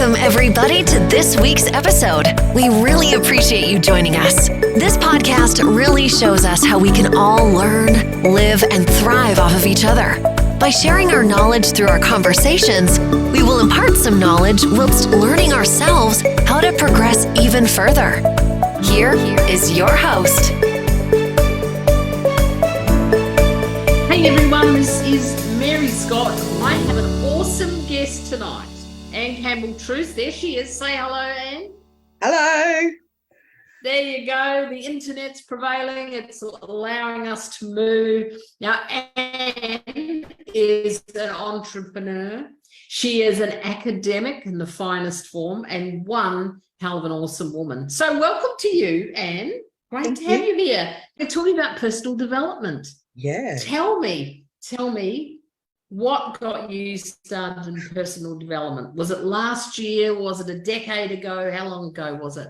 Welcome, everybody, to this week's episode. We really appreciate you joining us. This podcast really shows us how we can all learn, live, and thrive off of each other. By sharing our knowledge through our conversations, we will impart some knowledge whilst learning ourselves how to progress even further. Here is your host. Hey everyone, this is Mary Scott. I have an awesome guest tonight, Anne Campbell-Troost. There she is. Say hello, Anne. Hello. There you go. The internet's prevailing. It's allowing us to move. Now, Anne is an entrepreneur. She is an academic in the finest form and one hell of an awesome woman. So welcome to you, Anne. Great to have you here. We're talking about personal development. Yeah. Tell me, what got you started in personal development? Was it last year? Was it a decade ago? How long ago was it?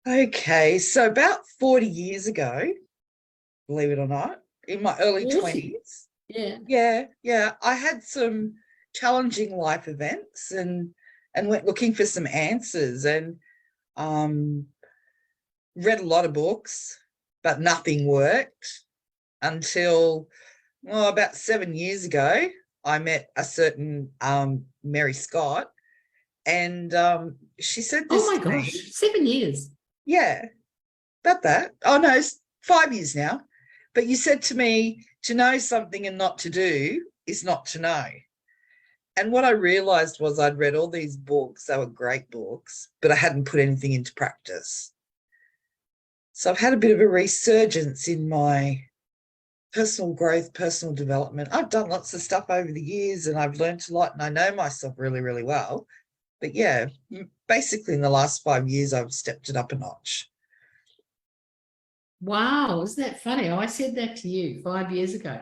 Okay, so about 40 years ago, believe it or not, in my early 20s. Yeah. I had some challenging life events and went looking for some answers and read a lot of books, but nothing worked until about 7 years ago. I met a certain Mary Scott, and she said this. Oh my gosh, 7 years. Yeah, about that. Oh no, it's 5 years now. But you said to me, to know something and not to do is not to know. And what I realized was I'd read all these books. They were great books, but I hadn't put anything into practice. So I've had a bit of a resurgence in my personal growth, personal development. I've done lots of stuff over the years and I've learned a lot and I know myself really, really well. But yeah, basically in the last 5 years, I've stepped it up a notch. Wow, isn't that funny? I said that to you 5 years ago.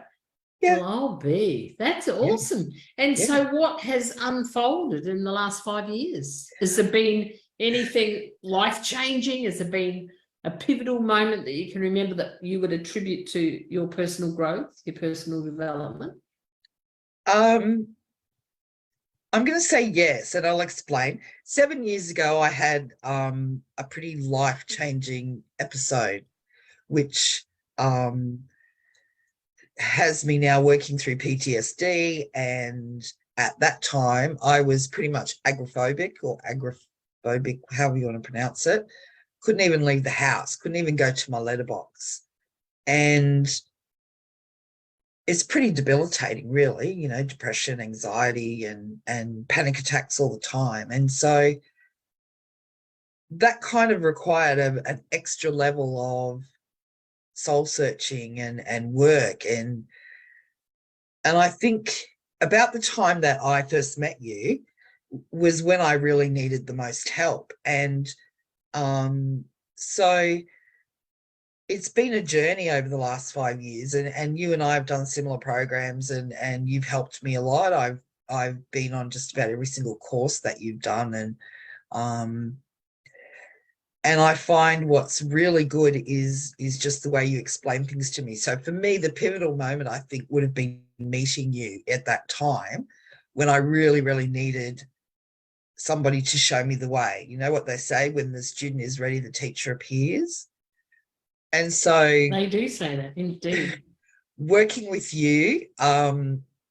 Yeah. Well, I'll be. That's awesome. Yeah. And so what has unfolded in the last 5 years? Has there been anything life-changing? Has there been a pivotal moment that you can remember that you would attribute to your personal growth, your personal development? I'm going to say yes, and I'll explain. 7 years ago, I had a pretty life-changing episode, which has me now working through PTSD. And at that time, I was pretty much agoraphobic, however you want to pronounce it. Couldn't even leave the house, couldn't even go to my letterbox. And it's pretty debilitating, really, depression, anxiety, and panic attacks all the time. And so that kind of required an extra level of soul searching and work. And I think about the time that I first met you was when I really needed the most help. And so it's been a journey over the last 5 years, and you and I have done similar programs, and you've helped me a lot. I've been on just about every single course that you've done, and I find what's really good is just the way you explain things to me. So for me, the pivotal moment, I think, would have been meeting you at that time when I really, really needed somebody to show me the way. You know what they say, when the student is ready, the teacher appears. And so they do say that, indeed. Working with you,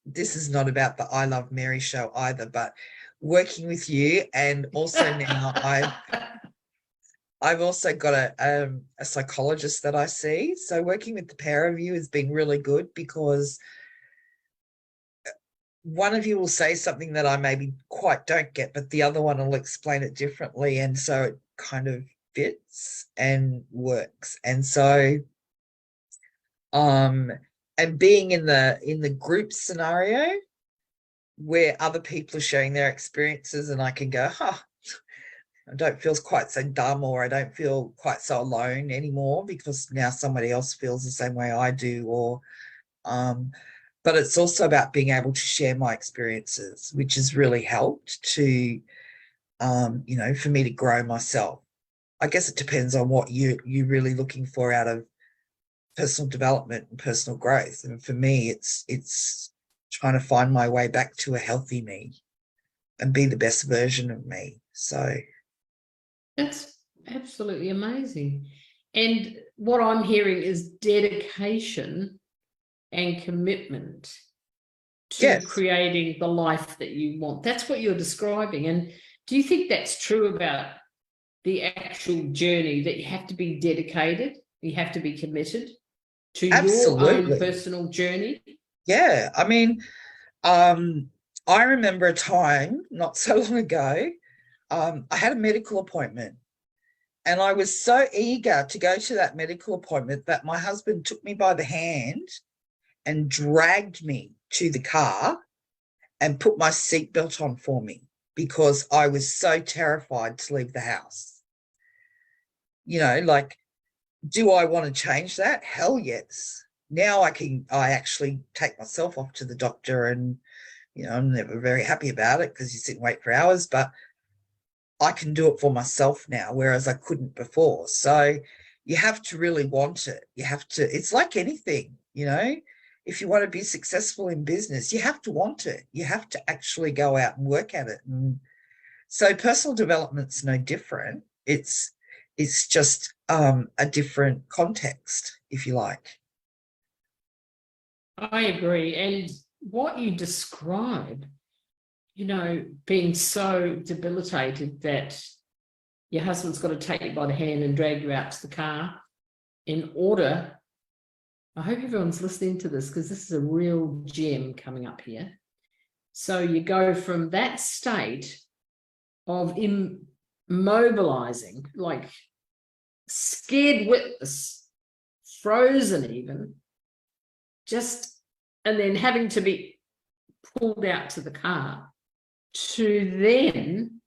this is not about the I Love Mary show either, but working with you, and also now I've also got a psychologist that I see. So working with the pair of you has been really good, because one of you will say something that I maybe quite don't get, but the other one will explain it differently. And so it kind of fits and works. And so, and being in the group scenario where other people are sharing their experiences, and I can go, I don't feel quite so dumb, or I don't feel quite so alone anymore, because now somebody else feels the same way I do, or, but it's also about being able to share my experiences, which has really helped to, for me to grow myself. I guess it depends on what you're really looking for out of personal development and personal growth. And for me, it's trying to find my way back to a healthy me. and be the best version of me. So That's absolutely amazing. And what I'm hearing is dedication and commitment to yes, creating the life that you want. That's what you're describing. And do you think that's true about the actual journey, that you have to be dedicated, you have to be committed to your own absolutely. personal journey? Yeah. I mean, I remember a time not so long ago, I had a medical appointment and I was so eager to go to that medical appointment that my husband took me by the hand and dragged me to the car and put my seatbelt on for me because I was so terrified to leave the house. You know, like, do I want to change that? Hell yes. Now I actually take myself off to the doctor, and, you know, I'm never very happy about it because you sit and wait for hours, but I can do it for myself now, whereas I couldn't before. So you have to really want it. You have to, it's like anything, you know, if you want to be successful in business, you have to want it. You have to actually go out and work at it. And so personal development's no different. It's just a different context, if you like. I agree. And what you describe, you know, being so debilitated that your husband's got to take you by the hand and drag you out to the car in order. I hope everyone's listening to this because this is a real gem coming up here. So you go from that state of immobilizing, like scared witless, frozen even, just, and then having to be pulled out to the car, to then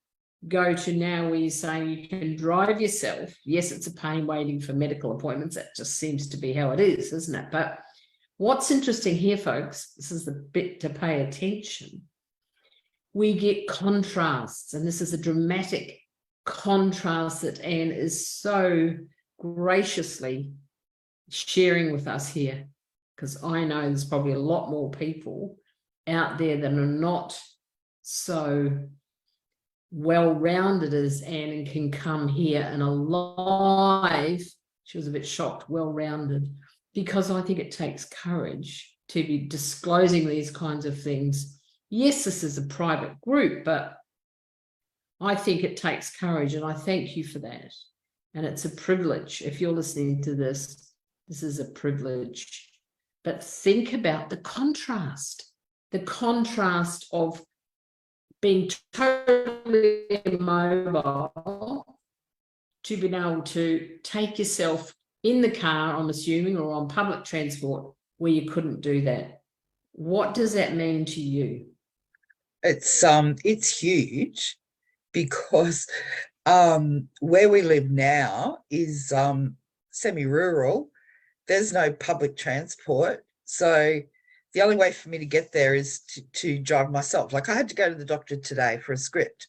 go to now where you're saying you can drive yourself. Yes, it's a pain waiting for medical appointments. That just seems to be how it is, isn't it? But what's interesting here, folks, this is the bit to pay attention. We get contrasts, and this is a dramatic contrast that Anne is so graciously sharing with us here, because I know there's probably a lot more people out there that are not so well-rounded as Anne and can come here and alive. She was a bit shocked, well-rounded, because I think it takes courage to be disclosing these kinds of things. Yes, this is a private group, but I think it takes courage, and I thank you for that. And it's a privilege. If you're listening to this, this is a privilege. But think about the contrast of being totally immobile to being able to take yourself in the car, I'm assuming, or on public transport where you couldn't do that. What does that mean to you? It's huge, because where we live now is semi-rural. There's no public transport. So the only way for me to get there is to drive myself. Like, I had to go to the doctor today for a script,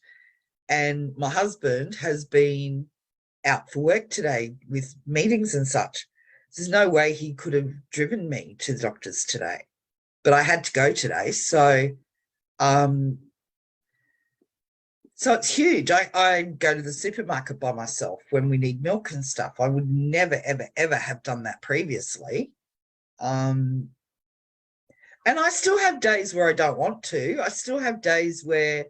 and my husband has been out for work today with meetings and such. There's no way he could have driven me to the doctor's today, but I had to go today. So it's huge. I go to the supermarket by myself when we need milk and stuff. I would never, ever, ever have done that previously. And I still have days where I don't want to. I still have days where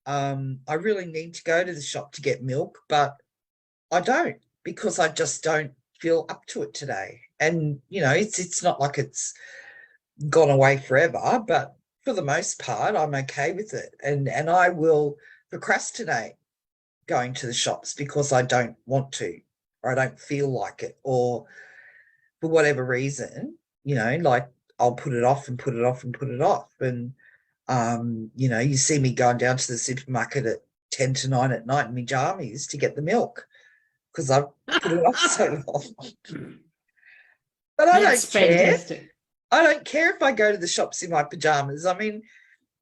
I really need to go to the shop to get milk, but I don't, because I just don't feel up to it today. And, you know, it's not like it's gone away forever, but for the most part, I'm okay with it. And I will procrastinate going to the shops because I don't want to, or I don't feel like it, or for whatever reason, you know, like I'll put it off and put it off and put it off. And, you know, you see me going down to the supermarket at 10 to 9 at night in my jammies to get the milk because I've put it off so long. But I don't care. Fantastic. I don't care if I go to the shops in my pajamas. I mean,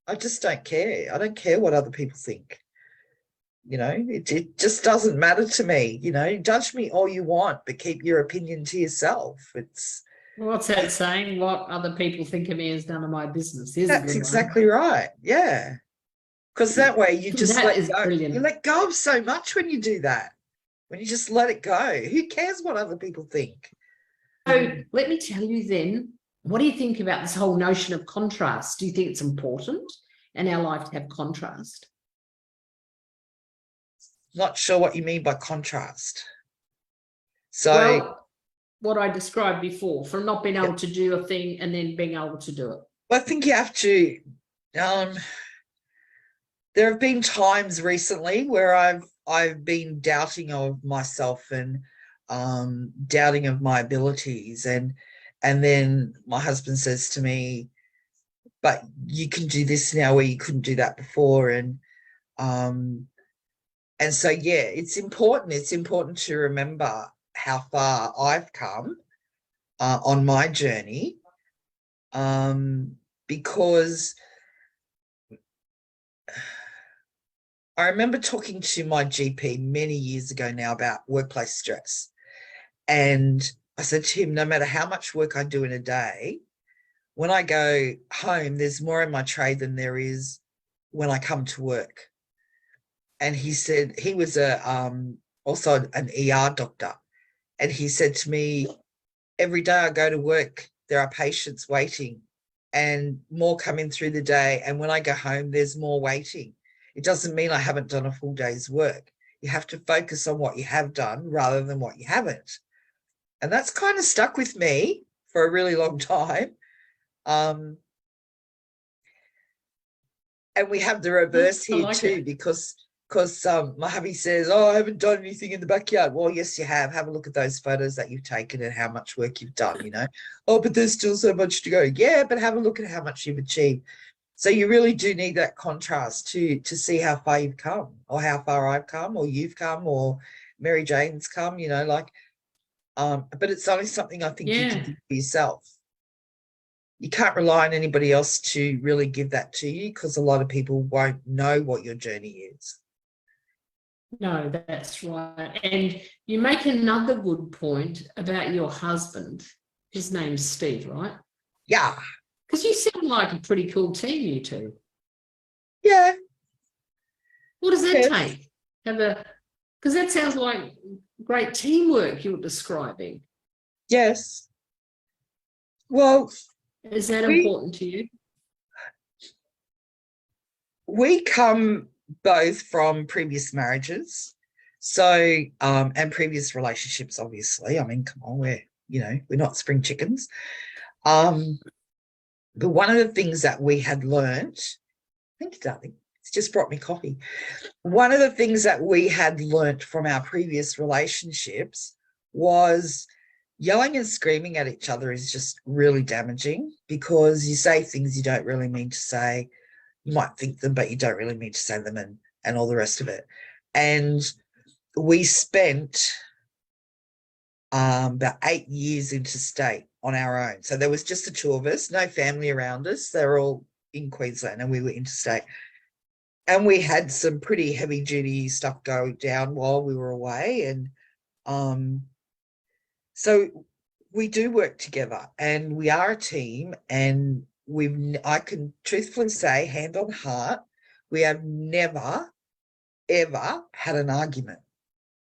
I just don't care. I don't care what other people think. You know, it just doesn't matter to me. You know, judge me all you want, but keep your opinion to yourself. What's that saying? What other people think of me is none of my business. That's exactly right. Yeah. Because that way you just That let is go. brilliant. You let go of so much when you do that. When you just let it go. Who cares what other people think? So let me tell you then, what do you think about this whole notion of contrast? Do you think it's important in our life to have contrast? Not sure what you mean by contrast. So, well, what I described before, from not being able Yep. to do a thing and then being able to do it. I think you have to, there have been times recently where I've been doubting of myself and doubting of my abilities, and then my husband says to me, but you can do this now where you couldn't do that before. And so, yeah, it's important to remember how far I've come on my journey, because I remember talking to my GP many years ago now about workplace stress. And I said to him, no matter how much work I do in a day, when I go home, there's more in my tray than there is when I come to work. And he said, he was also an ER doctor. And he said to me, every day I go to work, there are patients waiting and more coming through the day. And when I go home, there's more waiting. It doesn't mean I haven't done a full day's work. You have to focus on what you have done rather than what you haven't. And that's kind of stuck with me for a really long time. And we have the reverse here like too, because my hubby says, oh, I haven't done anything in the backyard. Well, yes, you have. Have a look at those photos that you've taken and how much work you've done, you know. Oh, but there's still so much to go. Yeah, but have a look at how much you've achieved. So you really do need that contrast to see how far you've come, or how far I've come, or you've come, or Mary Jane's come, you know, like, but it's only something I think you can do for yourself. You can't rely on anybody else to really give that to you, because a lot of people won't know what your journey is. No, that's right. And you make another good point about your husband. His name's Steve, right? Yeah. Because you sound like a pretty cool team, you two. Yeah. What does that take? Because that sounds like great teamwork you're describing. Yes. Well, is that important to you? We come both from previous marriages, so and previous relationships, obviously. I mean, come on, we're not spring chickens. But one of the things that we had learned, thank you, darling, it's just brought me coffee. One of the things that we had learned from our previous relationships was yelling and screaming at each other is just really damaging, because you say things you don't really mean to say. You might think them, but you don't really mean to say them, and all the rest of it. And we spent about 8 years interstate on our own. So there was just the two of us, no family around us. They're all in Queensland, and we were interstate. And we had some pretty heavy duty stuff going down while we were away. And so we do work together, and we are a team, and I can truthfully say, hand on heart, we have never, ever had an argument,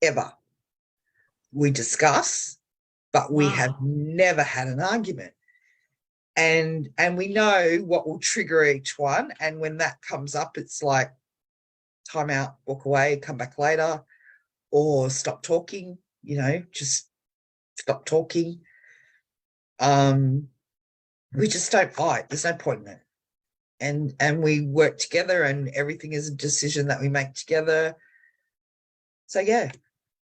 ever. We discuss, but we have never had an argument. And we know what will trigger each one. And when that comes up, it's like, time out, walk away, come back later, or stop talking, just stop talking. We just don't fight. There's no point in it. And we work together, and everything is a decision that we make together. So yeah,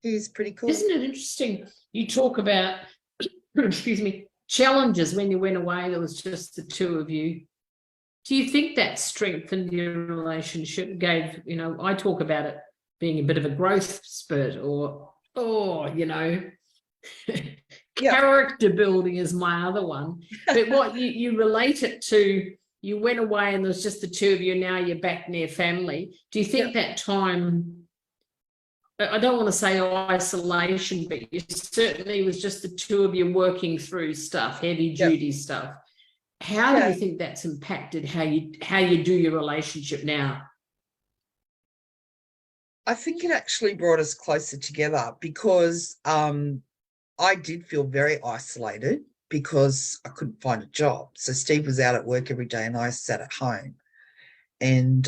he's pretty cool. Isn't it interesting? You talk about, excuse me, challenges when you went away. There was just the two of you. Do you think that strengthened your relationship? I talk about it being a bit of a growth spurt, or character building is my other one. But what you relate it to, you went away and there was just the two of you, now you're back near family. Do you think that time, I don't want to say isolation, but you certainly was just the two of you working through stuff, heavy duty stuff. How do you think that's impacted how you do your relationship now? I think it actually brought us closer together because I did feel very isolated because I couldn't find a job. So Steve was out at work every day and I sat at home. And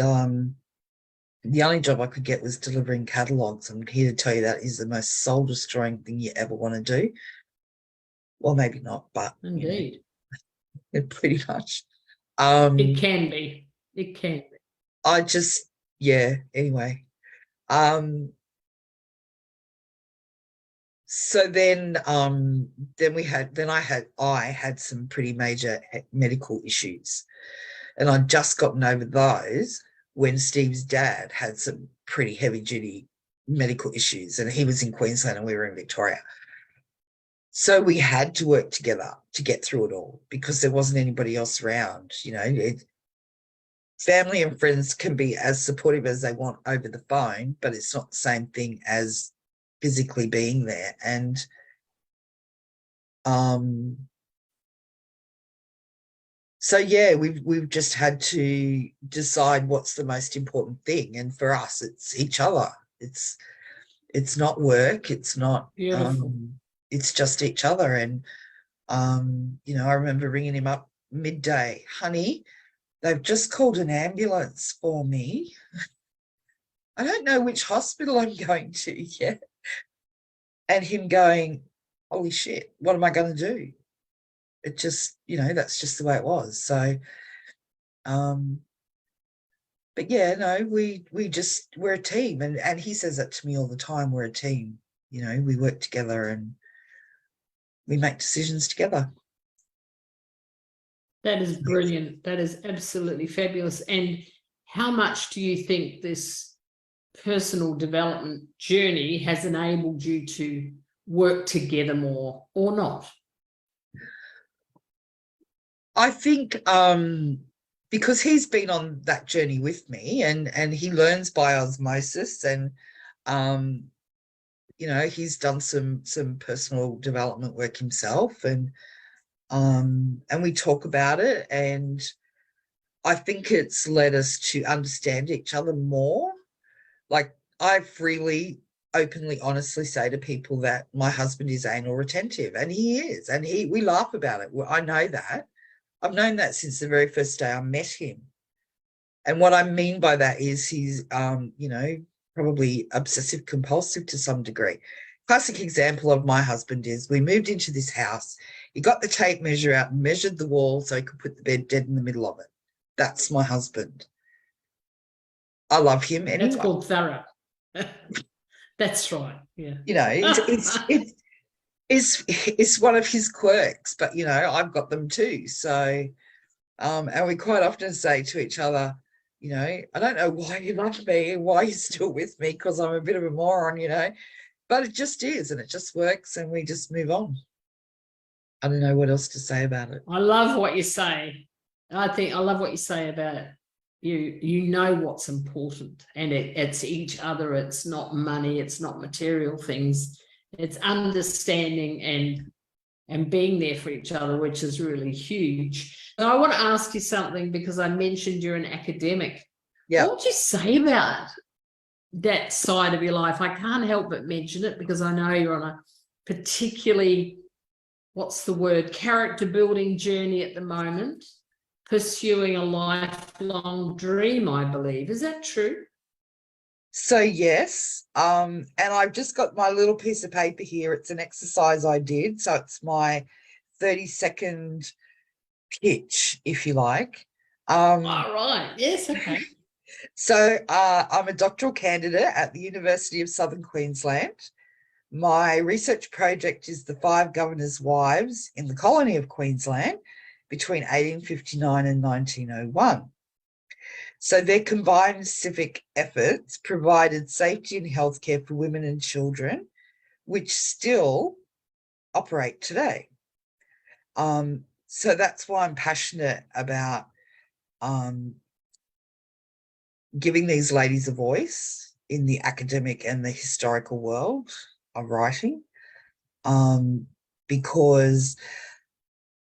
the only job I could get was delivering catalogues. I'm here to tell you that is the most soul-destroying thing you ever want to do. Well, maybe not, but Indeed. Pretty much. It can be. It can be. I just, anyway. So then I had some pretty major medical issues, and I'd just gotten over those when Steve's dad had some pretty heavy duty medical issues, and he was in Queensland and we were in Victoria. So we had to work together to get through it all because there wasn't anybody else around. Family and friends can be as supportive as they want over the phone, but it's not the same thing as physically being there. And we've just had to decide what's the most important thing. And for us, it's each other. It's not work. It's not, it's just each other. And, I remember ringing him up midday, honey, they've just called an ambulance for me. I don't know which hospital I'm going to yet. And him going, holy shit, what am I going to do? It just, that's just the way it was. So, but we're a team. And he says that to me all the time. We're a team. We work together and we make decisions together. That is brilliant. That is absolutely fabulous. And how much do you think this personal development journey has enabled you to work together more or not? I think because he's been on that journey with me and he learns by osmosis and, he's done some personal development work himself and we talk about it, and I think it's led us to understand each other more. Like I freely, openly, honestly say to people that my husband is anal retentive, and he is, and we laugh about it. Well, I know that. I've known that since the very first day I met him. And what I mean by that is he's, probably obsessive compulsive to some degree. Classic example of my husband is we moved into this house. He got the tape measure out and measured the wall so he could put the bed dead in the middle of it. That's my husband. I love him anyway. That's called thorough. That's right. Yeah. It's one of his quirks, but I've got them too. So, and we quite often say to each other, I don't know why you love me and why you're still with me, because I'm a bit of a moron, but it just is, and it just works, and we just move on. I don't know what else to say about it. I love what you say. I love what you say about it. You know what's important, and it's each other. It's not money. It's not material things. It's understanding and being there for each other, which is really huge. So I want to ask you something, because I mentioned you're an academic. Yeah. What would you say about that side of your life? I can't help but mention it because I know you're on a particularly, what's the word, character building journey at the moment, pursuing a lifelong dream, I believe. Is that true? So yes, and I've just got my little piece of paper here. It's an exercise I did. So it's my 30-second pitch, if you like. All right. Yes. Okay. So I'm a doctoral candidate at the University of Southern Queensland. My research project is the 5 governors' wives in the colony of Queensland between 1859 and 1901. So their combined civic efforts provided safety and healthcare for women and children, which still operate today. So that's why I'm passionate about giving these ladies a voice in the academic and the historical world of writing, because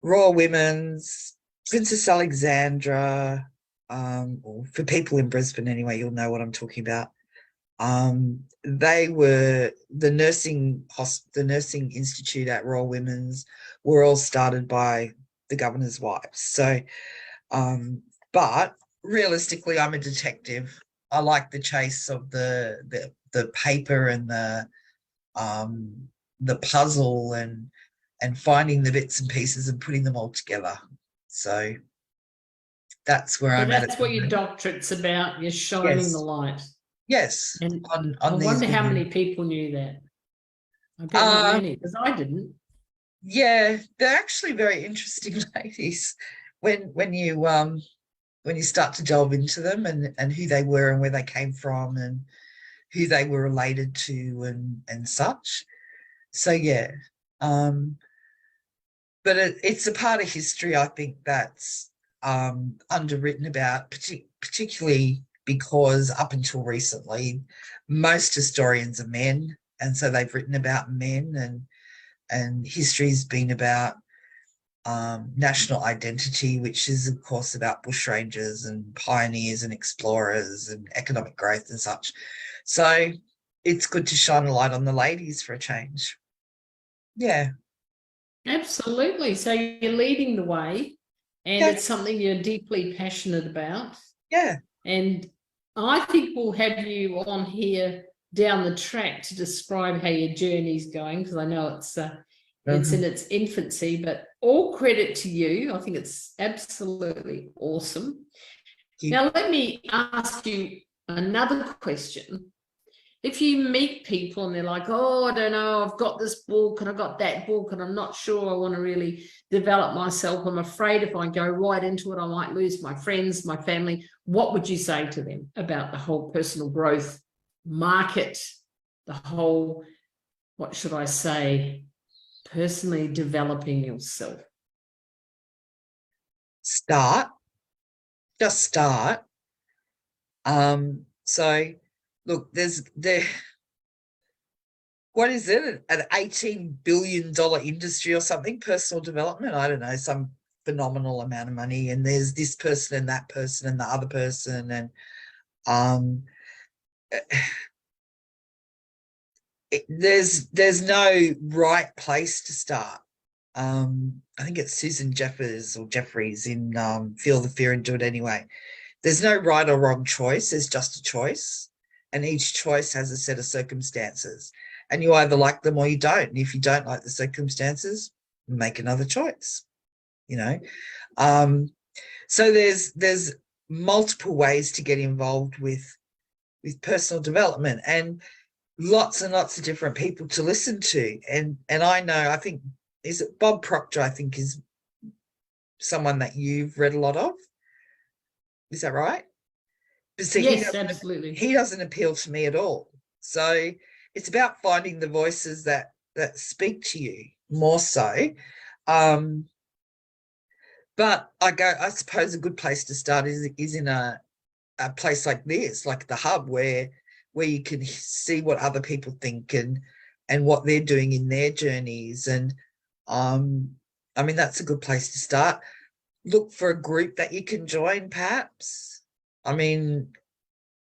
Royal Women's, Princess Alexandra, or for people in Brisbane anyway, you'll know what I'm talking about. They were the nursing institute at Royal Women's were all started by the governor's wives. So, but realistically, I'm a detective. I like the chase of the paper and the puzzle and finding the bits and pieces and putting them all together. So that's where So I'm at. that's what your doctorate's about. You're shining the light. Yes. And on I these wonder how women. many people knew that. I bet not many, because I didn't. Yeah, they're actually very interesting ladies when you start to delve into them and who they were and where they came from and who they were related to and such. So yeah, but it's a part of history I think that's underwritten about, particularly because up until recently, most historians are men, and so they've written about men, and history's been about national identity, which is of course about bushrangers and pioneers and explorers and economic growth and such. So it's good to shine a light on the ladies for a change. Yeah. Absolutely. So you're leading the way, and it's something you're deeply passionate about. Yeah. And I think we'll have you on here down the track to describe how your journey's going, because I know it's in its infancy, but all credit to you. I think it's absolutely awesome. Now, let me ask you another question. If you meet people and they're like, oh, I don't know, I've got this book and I've got that book and I'm not sure I want to really develop myself, I'm afraid if I go right into it, I might lose my friends, my family, what would you say to them about the whole personal growth market, the whole, what should I say, personally developing yourself? Just start. So look, what is it, an $18 billion industry or something, personal development? I don't know, some phenomenal amount of money, and there's this person and that person and the other person, and there's no right place to start. I think it's Susan Jeffers in Feel the Fear and Do It Anyway. There's no right or wrong choice, there's just a choice, and each choice has a set of circumstances, and you either like them or you don't. And if you don't like the circumstances, make another choice, you know. So there's multiple ways to get involved with personal development, and lots of different people to listen to. And I know, I think, is it Bob Proctor, I think, is someone that you've read a lot of. Is that right? But see, yes, absolutely. He doesn't appeal to me at all. So it's about finding the voices that speak to you more so. But I suppose a good place to start is in a place like this, like the Hub, where you can see what other people think and what they're doing in their journeys. And I mean, that's a good place to start. Look for a group that you can join, perhaps. I mean,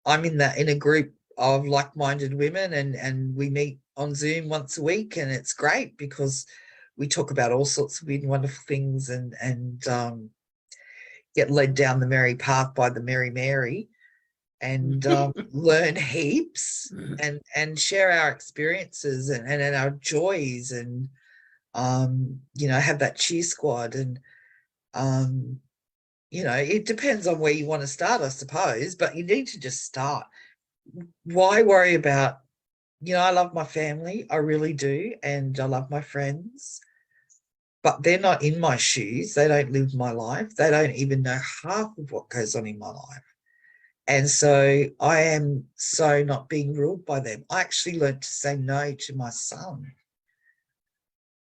I'm in a group of like-minded women, and we meet on Zoom once a week, and it's great because we talk about all sorts of weird and wonderful things and get led down the merry path by the Merry Mary, and learn heaps and share our experiences and our joys, and you know, have that cheer squad. And you know, it depends on where you want to start, I suppose, but you need to just start. Why worry about, you know, I love my family, I really do, and I love my friends, but they're not in my shoes. They don't live my life. They don't even know half of what goes on in my life. And so I am so not being ruled by them. I actually learned to say no to my son.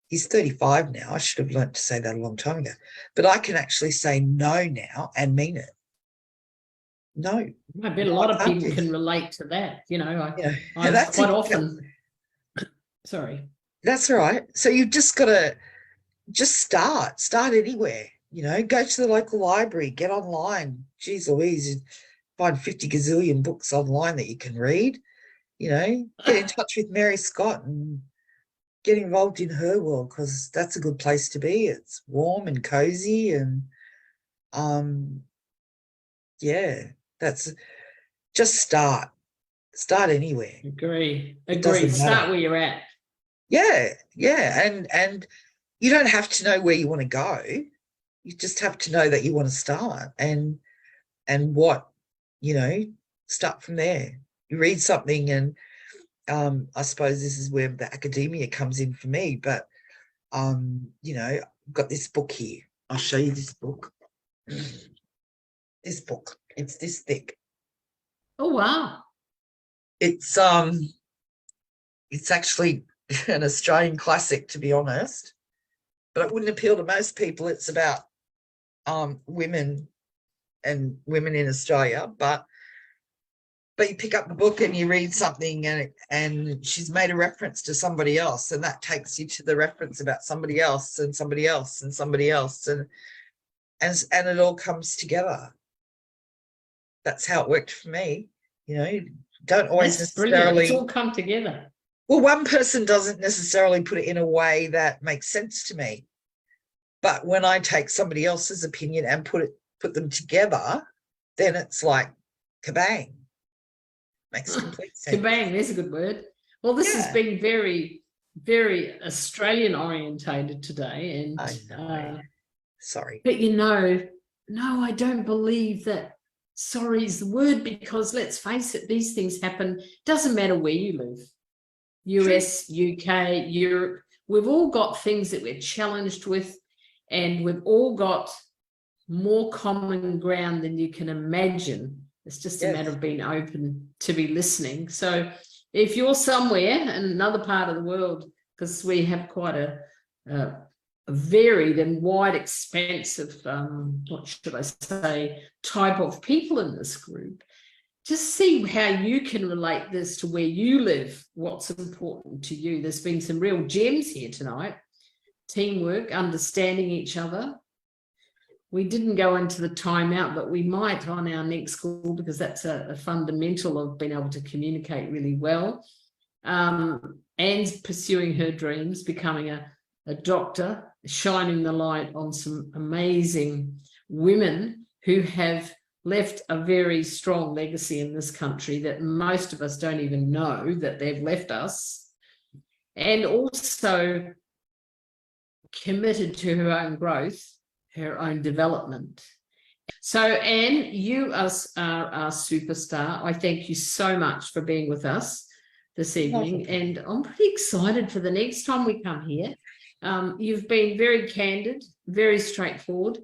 He's 35 now. I should have learned to say that a long time ago. But I can actually say no now and mean it. No. I bet a lot of people can relate to that. You know, I quite often. Sorry. That's all right. So you've just got to just start anywhere. You know, go to the local library, get online. Geez Louise, you find 50 gazillion books online that you can read. get in touch with Mary Scott and get involved in her world, because that's a good place to be. It's warm and cozy, and that's just start anywhere. Agree. doesn't Start matter. where you're at. And you don't have to know where you want to go. You just have to know that you want to start, and what, start from there. You read something, and I suppose this is where the academia comes in for me, but I've got this book here. I'll show you this book. This book, it's this thick. Oh wow. It's actually an Australian classic, to be honest, but it wouldn't appeal to most people. It's about women in Australia, but you pick up the book and you read something, and she's made a reference to somebody else, and that takes you to the reference about somebody else and somebody else and somebody else, and it all comes together. That's how it worked for me. Don't always That's necessarily. brilliant. It's all come together. Well, one person doesn't necessarily put it in a way that makes sense to me, but when I take somebody else's opinion and put them together, then it's like kabang. Makes complete sense. Kabang, there's a good word. Well, this has been very, very Australian orientated today, and I know. Sorry, but no, I don't believe that. Sorry is the word, because let's face it, these things happen. Doesn't matter where you live. US, UK, Europe, we've all got things that we're challenged with, and we've all got more common ground than you can imagine. It's just a matter of being open to be listening. So if you're somewhere in another part of the world, because we have quite a varied and wide expanse of, what should I say, type of people in this group, just see how you can relate this to where you live, what's important to you. There's been some real gems here tonight. Teamwork, understanding each other. We didn't go into the timeout, but we might on our next call, because that's a fundamental of being able to communicate really well. And pursuing her dreams, becoming a doctor, shining the light on some amazing women who have left a very strong legacy in this country that most of us don't even know that they've left us, and also committed to her own growth, her own development. So, Anne, you are our superstar. I thank you so much for being with us this evening, and I'm pretty excited for the next time we come here. You've been very candid, very straightforward,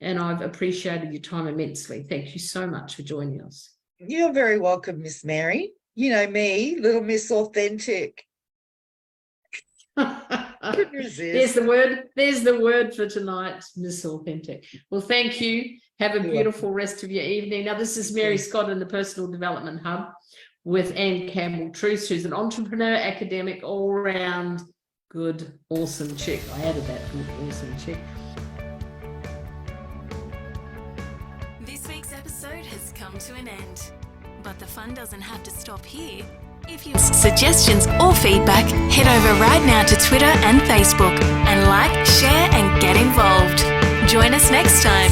and I've appreciated your time immensely. Thank you so much for joining us. You're very welcome, Miss Mary. You know me, little Miss Authentic. There's the word for tonight, Miss Authentic. Well, thank you. Have a beautiful rest of your evening. Now, this is Mary Scott in the Personal Development Hub with Anne Campbell-Troost, who's an entrepreneur, academic, all-round good, awesome chick. I added that from awesome chick. This week's episode has come to an end, but the fun doesn't have to stop here. If you have suggestions or feedback, head over right now to Twitter and Facebook and like, share, and get involved. Join us next time.